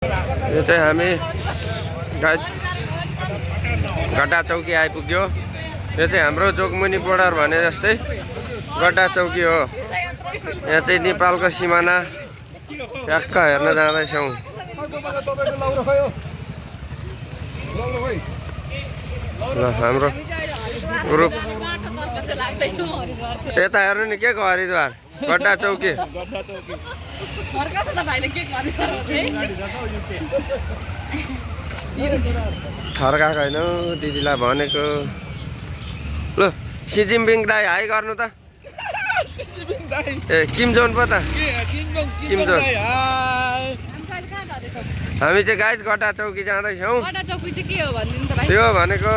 यो चाहिँ हामी गाइस गड्डा चौकी आइपुग्यो। यो चाहिँ हाम्रो जोगमुनि बोर्डर भने जस्तै गड्डा चौकी हो। यहाँ चाहिँ नेपालको सिमाना ट्याक्क हेर्न जाँदैछौँ। ल हाम्रो ग्रुप यता हेर्नु नि के को हरिद्वार गड्डा चौकी। थर्काएको होइन दिदीलाई भनेको। ल सी जिनपिङ दाई हाई गर्नु त। ए किम जोन पो त किम जोन। हामी चाहिँ गाइस गड्डा चौकी जाँदैछौँ। त्यो भनेको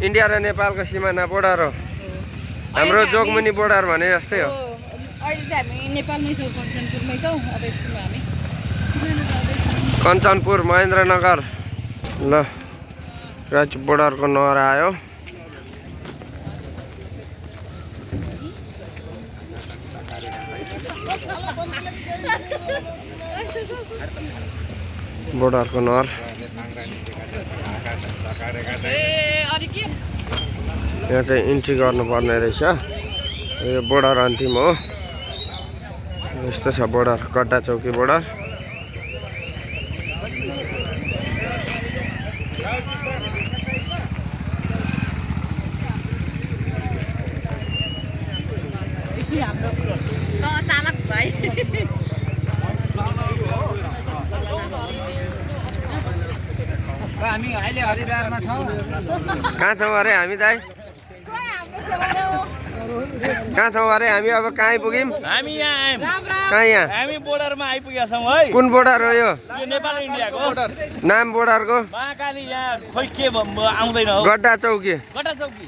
इन्डिया र नेपालको सिमाना बोर्डर हो। हाम्रो जोगमुनि बोर्डर भने जस्तै हो। कञ्चनपुर महेन्द्रनगर। ल गाइस बोर्डरको नहर आयो। बोर्डरको नहर यहाँ चाहिँ इन्ट्री गर्नुपर्ने रहेछ। यो बोर्डर अन्तिम हो। यस्तो छ बोर्डर गड्डा चौकी बोर्डर। हामी अहिले हरिद्वारमा छौँ। कहाँ छौँ अरे हामी दाइ? कहाँ छौँ अरे हामी? अब कहाँ आइपुग्यौँ? हामी यहाँ कहाँ यहाँ? हामी बोर्डरमा आइपुगेका छौँ है। कुन बोर्डर हो यो? नेपाल इन्डियाको नाम बोर्डरको? महाकाली। यहाँ खोइ के आउँदैन हो। गड्डा चौकी। गड्डा चौकी।